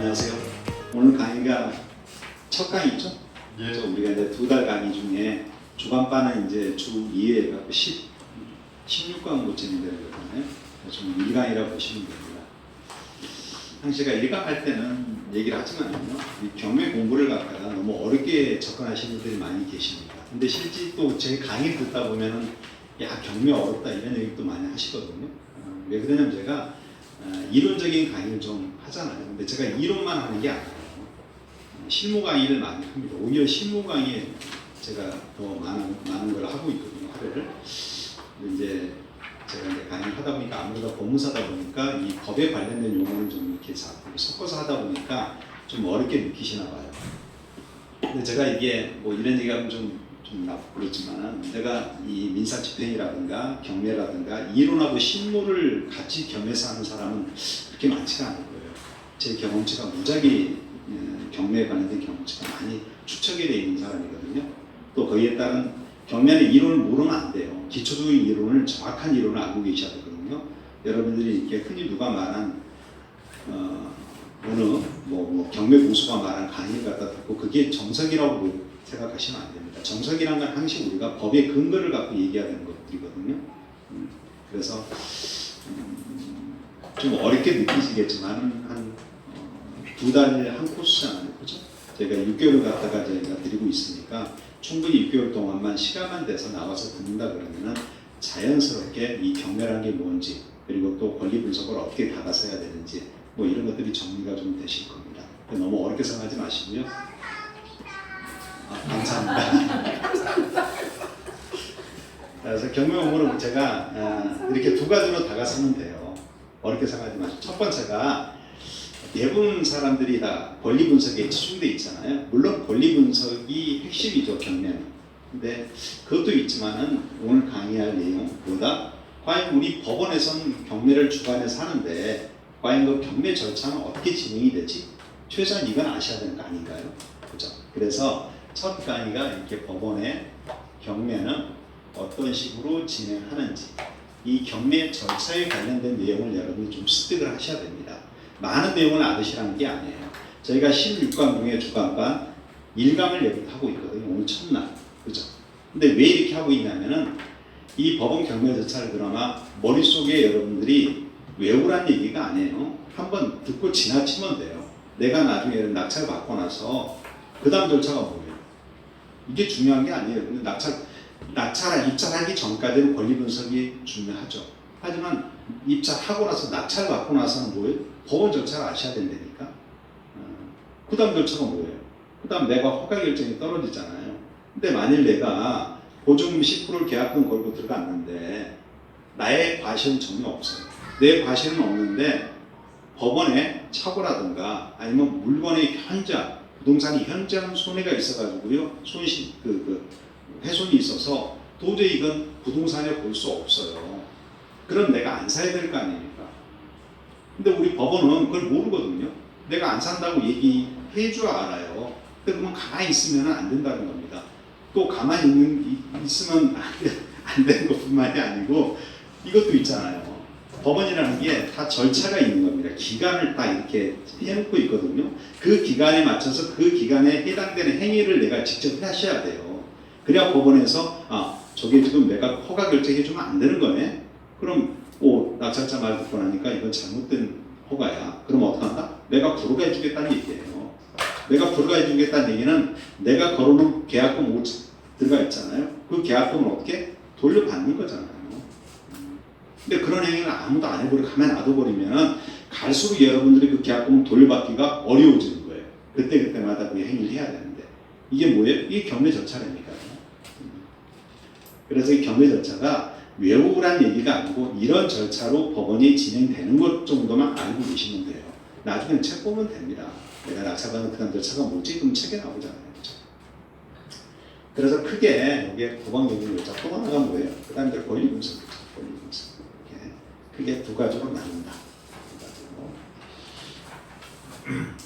안녕하세요. 오늘 강의가 첫 강의죠? 예. 우리가 이제 2달 강의 중에 주간반은 이제 주 2회 갖고 16강으로 진행되거든요. 좀 1강이라고 보시면 됩니다. 당시가 1강 할 때는 얘기를 하지만요, 이 경매 공부를 갖다가 너무 어렵게 접근하시는 분들이 많이 계십니다. 근데 실제 또 제 강의를 듣다 보면은 야, 경매 어렵다 이런 얘기도 많이 하시거든요. 왜 그러냐면 제가 이론적인 강의를 좀 하잖아요. 근데 제가 이론만 하는 게 아니에요. 실무 강의를 많이 합니다. 오히려 실무 강의에 제가 더 많은 걸 하고 있거든요. 하루를. 이제 제가 이제 강의를 하다 보니까 아무래도 법무사다 보니까 이 법에 관련된 용어를 좀 이렇게 자꾸 섞어서 하다 보니까 좀 어렵게 느끼시나 봐요. 근데 제가 이게 뭐 이런 얘기하면 좀 나쁘고 그렇지만은 제가 이 민사집행이라든가 경매라든가 이론하고 실무를 같이 겸해서 하는 사람은 그렇게 많지가 않을 거예요. 제 경험치가 무지하게 경매에 관련된 경험치가 많이 축적이 되어 있는 사람이거든요. 또 거기에 따른 경매의 이론을 모르면 안 돼요. 기초적인 이론을, 정확한 이론을 알고 계셔야 되거든요. 여러분들이 이렇게 흔히 누가 말한 어느 경매 고수가 말한 강의를 갖다 듣고 그게 정석이라고 생각하시면 안 됩니다. 정석이란 건 항상 우리가 법의 근거를 갖고 얘기해야 되는 것들이거든요. 그래서 좀 어렵게 느끼시겠지만 한 2달 한 코스잖아요. 그죠? 제가 6개월을 갖다가 저희가 드리고 있으니까 충분히 6개월 동안만 시간만 돼서 나와서 듣는다 그러면은 자연스럽게 이 경매라는 게 뭔지, 그리고 또 권리 분석을 어떻게 다가서 해야 되는지 뭐 이런 것들이 정리가 좀 되실 겁니다. 너무 어렵게 생각하지 마시고요. 감사합니다. 그래서 경매 공부를 제가 이렇게 두 가지로 다가서면 돼요. 어렵게 생각하지 마시고. 첫 번째가 대부분 사람들이 다 권리 분석에 치중돼 있잖아요. 물론 권리 분석이 핵심이죠, 경매는. 근데 그것도 있지만은 오늘 강의할 내용보다 과연 우리 법원에서는 경매를 주관해서 하는데 과연 그 경매 절차는 어떻게 진행이 되지? 최소한 이건 아셔야 되는 거 아닌가요? 그죠? 그래서 첫 강의가 이렇게 법원의 경매는 어떤 식으로 진행하는지, 이 경매 절차에 관련된 내용을 여러분이 좀 습득을 하셔야 됩니다. 많은 내용을 알으시라는 게 아니에요. 저희가 16강 중에 주간반 1강을 여기 하고 있거든요. 오늘 첫날. 그죠? 근데 왜 이렇게 하고 있냐면은 이 법원 경매 절차를 그나마 머릿속에 여러분들이 외우란 얘기가 아니에요. 한번 듣고 지나치면 돼요. 내가 나중에 낙찰 받고 나서 그 다음 절차가 뭐예요? 이게 중요한 게 아니에요. 근데 입찰하기 전까지는 권리 분석이 중요하죠. 하지만 입찰하고 나서 낙찰 받고 나서는 뭐예요? 법원 절차를 아셔야 된다니까. 그 다음 절차가 뭐예요? 그 다음 내가 허가 결정이 떨어지잖아요. 근데 만일 내가 보증금 10%를 계약금 걸고 들어갔는데 나의 과실은 전혀 없어요. 내 과실은 없는데 법원에 착오라든가 아니면 물건의 현장, 부동산이 현장 손해가 있어가지고요, 훼손이 있어서 도저히 이건 부동산에 볼 수 없어요. 그럼 내가 안 사야 될 거 아닙니까? 근데 우리 법원은 그걸 모르거든요. 내가 안 산다고 얘기해 줄 알아요. 근데 그러면 가만히 있으면 안 된다는 겁니다. 또 가만히 있으면 안 되는 것뿐만이 아니고 이것도 있잖아요. 법원이라는 게 다 절차가 있는 겁니다. 기간을 딱 이렇게 해놓고 있거든요. 그 기간에 맞춰서 그 기간에 해당되는 행위를 내가 직접 하셔야 돼요. 그래야 법원에서 저게 지금 내가 허가 결정해주면 안 되는 거네. 그럼 낙찰자 말 듣고 나니까 이건 잘못된 허가야. 그럼 어떡한다? 내가 불허가 해주겠다는 얘기예요. 내가 불허가 해주겠다는 얘기는 내가 걸어놓은 계약금 들어가 있잖아요. 그 계약금을 어떻게 돌려받는 거잖아요. 근데 그런 행위를 아무도 안 해버리고 가만히 놔둬버리면 갈수록 여러분들이 그 계약금을 돌려받기가 어려워지는 거예요. 그때마다 그 행위를 해야 되는데 이게 뭐예요? 이게 경매 절차라니까요. 그래서 이 경매 절차가 외우란 얘기가 아니고 이런 절차로 법원이 진행되는 것 정도만 알고 계시면 돼요. 나중에 책 보면 됩니다. 내가 낙찰받는 그 다음 절차가 뭐지? 그럼 책에 나오잖아요. 그래서 크게 여기에 법원경매 절차 또 하나가 뭐예요? 그 다음에 권리 분석이죠. 권리 분석. 크게 두 가지로 나눈다.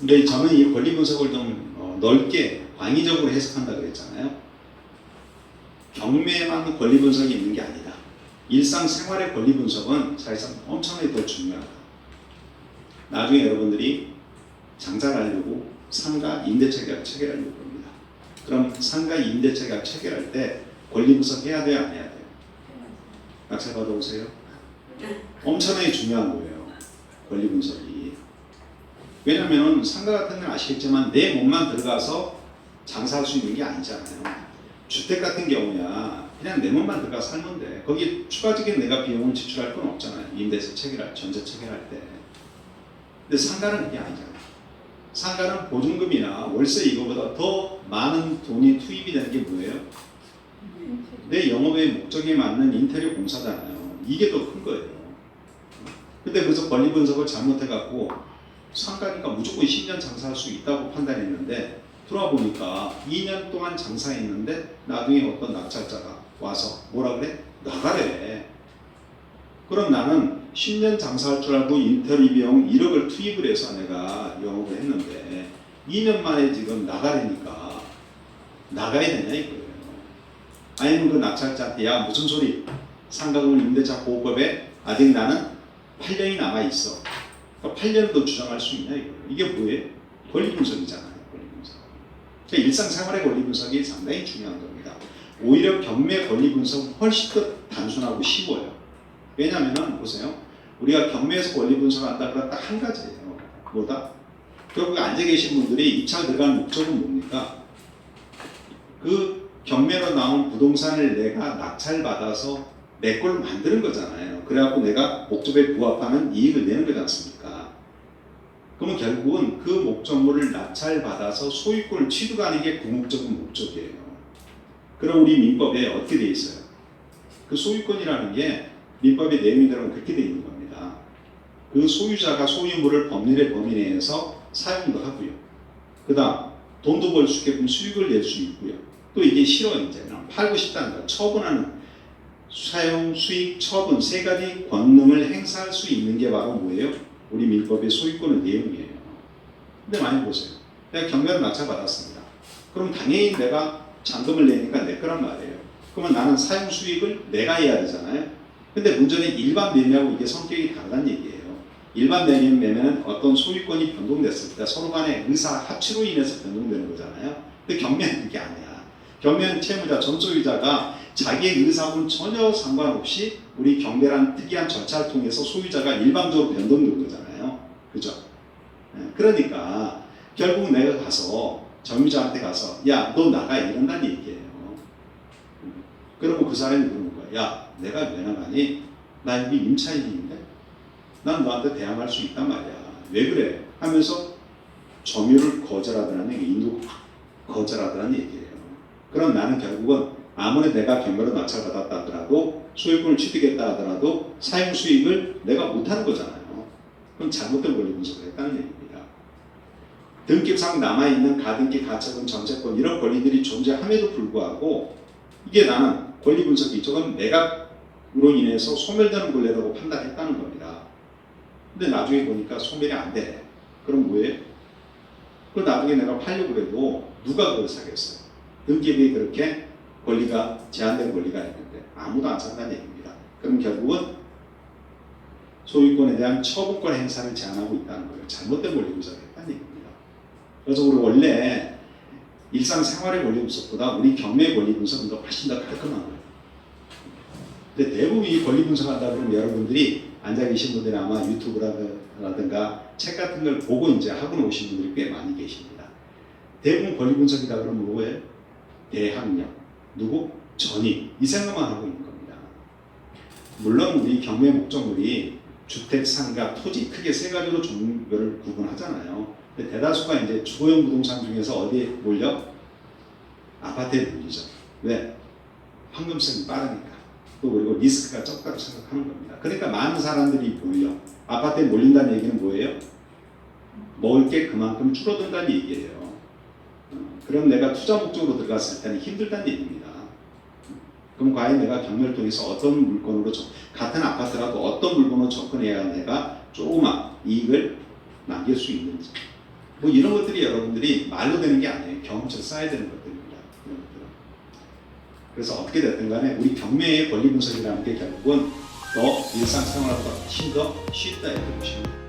근데 저는 이 권리 분석을 좀 넓게 광의적으로 해석한다 그랬잖아요. 경매만 권리 분석이 있는 게 아니다. 일상생활의 권리 분석은 사실상 엄청나게 더 중요하다. 나중에 여러분들이 장사를 하려고 상가 임대차 계약 체결하려고 합니다. 그럼 상가 임대차 계약 체결할 때 권리분석 해야 돼요, 안 해야 돼요? 낙찰 받아오세요. 엄청나게 중요한 거예요, 권리분석이. 왜냐하면 상가 같은 건 아시겠지만 내 몸만 들어가서 장사할 수 있는 게 아니잖아요. 주택 같은 경우야 그냥 내 몸만 들어가 살면 돼. 거기 추가적인 내가 비용을 지출할 건 없잖아요. 임대차 체결할, 전세 체결할 때. 근데 상가는 그게 아니잖아요. 상가는 보증금이나 월세 이거보다 더 많은 돈이 투입이 되는 게 뭐예요? 내 영업의 목적에 맞는 인테리어 공사잖아요. 이게 더 큰 거예요. 근데 그래서 권리 분석을 잘못해갖고 상가니까 무조건 10년 장사할 수 있다고 판단했는데 들어와 보니까 2년 동안 장사했는데 나중에 어떤 낙찰자가 와서 뭐라 그래? 나가래. 그럼 나는 10년 장사할 줄 알고 인테리어 비용 1억을 투입을 해서 내가 영업을 했는데 2년 만에 지금 나가려니까 나가야 되냐 이거예요. 아니면 그 낙찰자한테 야 무슨 소리, 상가금을 임대차 보호법에 아직 나는 8년이 남아있어. 그러니까 8년을 더 주장할 수 있냐 이거예요. 이게 뭐예요? 권리분석이잖아요. 권리분석. 그러니까 일상생활의 권리분석이 상당히 중요한 겁니다. 오히려 경매 권리분석은 훨씬 더 단순하고 쉬워요. 왜냐하면 보세요. 우리가 경매에서 권리분석한다 그러면 딱 한 가지예요. 뭐다? 결국 앉아 계신 분들이 입찰 들어간 목적은 뭡니까? 그 경매로 나온 부동산을 내가 낙찰받아서 내 걸로 만드는 거잖아요. 그래갖고 내가 목적에 부합하는 이익을 내는 거지 않습니까? 그러면 결국은 그 목적물을 낙찰받아서 소유권을 취득하는 게 궁극적인 목적이에요. 그럼 우리 민법에 어떻게 돼 있어요? 그 소유권이라는 게 민법의 내용이 들어가면 그렇게 돼 있는 겁니다. 그 소유자가 소유물을 법률의 범위 내에서 사용도 하고요. 그 다음 돈도 벌 수 있게끔 수익을 낼 수 있고요. 또 이게 싫어 이제 팔고 싶다는 거, 처분하는 사용, 수익, 처분 세 가지 권능을 행사할 수 있는 게 바로 뭐예요? 우리 민법의 소유권의 내용이에요. 근데 많이 보세요. 내가 경매를 낙찰받았습니다. 그럼 당연히 내가 잔금을 내니까 내 거란 말이에요. 그러면 나는 사용 수익을 내가 해야 되잖아요. 근데 문제는 일반 매매하고 이게 성격이 다르다는 얘기예요. 일반 매매는 어떤 소유권이 변동됐을 때 서로 간의 의사 합치로 인해서 변동되는 거잖아요. 근데 경매는 그게 아니야. 경매는 채무자, 전소유자가 자기의 의사하고는 전혀 상관없이 우리 경매란 특이한 절차를 통해서 소유자가 일방적으로 변동된 거잖아요. 그죠? 그러니까 결국 내가 가서 점유자한테 가서 야, 너 나가 이런다는 얘기예요. 그러고 그 사람이 물는 거야. 야, 내가 왜 나가니? 나 여기 임차인인데? 난 너한테 대항할 수 있단 말이야. 왜 그래? 하면서 점유를 거절하더라는 얘기, 인도 거절하더라는 얘기예요. 그럼 나는 결국은 아무리 내가 경매로 낙찰받았다 하더라도 소유권을 취득했다 하더라도 사용 수익을 내가 못하는 거잖아요. 그럼 잘못된 권리 분석을 했다는 얘기입니다. 등기상 남아있는 가등기, 가처분, 전세권 이런 권리들이 존재함에도 불구하고 이게 나는 권리 분석이 저건 매각으로 인해서 소멸되는 권리라고 판단했다는 겁니다. 근데 나중에 보니까 소멸이 안 돼. 그럼 뭐예요? 그 나중에 내가 팔려고 해도 누가 그걸 사겠어요? 등기부에 그렇게 권리가 제한된 권리가 있는데 아무도 안 산다는 얘기입니다. 그럼 결국은 소유권에 대한 처분권 행사를 제한하고 있다는 거예요. 잘못된 권리 분석을 했다는 얘기입니다. 그래서 우리 원래 일상생활의 권리 분석보다 우리 경매 권리 분석은 더 훨씬 더 깔끔한 거예요. 근데 대부분이 권리 분석한다 그러면 여러분들이 앉아 계신 분들이 아마 유튜브라든가 책 같은 걸 보고 이제 학원 오신 분들이 꽤 많이 계십니다. 대부분 권리 분석이다 그러면 뭐예요? 대항력, 누구? 전입 이 생각만 하고 있는 겁니다. 물론 우리 경매 목적물이 주택, 상가, 토지 크게 세 가지로 종류를 구분하잖아요. 근데 대다수가 이제 주거용 부동산 중에서 어디에 몰려? 아파트에 몰리죠. 왜? 황금성이 빠르니까. 또 그리고 리스크가 적다고 생각하는 겁니다. 그러니까 많은 사람들이 몰려. 아파트에 몰린다는 얘기는 뭐예요? 먹을 게 그만큼 줄어든다는 얘기예요. 그럼 내가 투자 목적으로 들어갔을 때는 힘들다는 얘기입니다. 그럼 과연 내가 경매를 통해서 어떤 물건으로 같은 아파트라도 어떤 물건으로 접근해야 내가 조그만 이익을 남길 수 있는지 뭐 이런 것들이 여러분들이 말로 되는 게 아니에요. 경험치를 쌓아야 되는 것들입니다. 이런 것들은. 그래서 어떻게 됐든 간에 우리 경매의 권리 분석이라는 게 결국은 더 일상생활보다 훨씬 더 쉽다 이렇게 보시면 됩니다.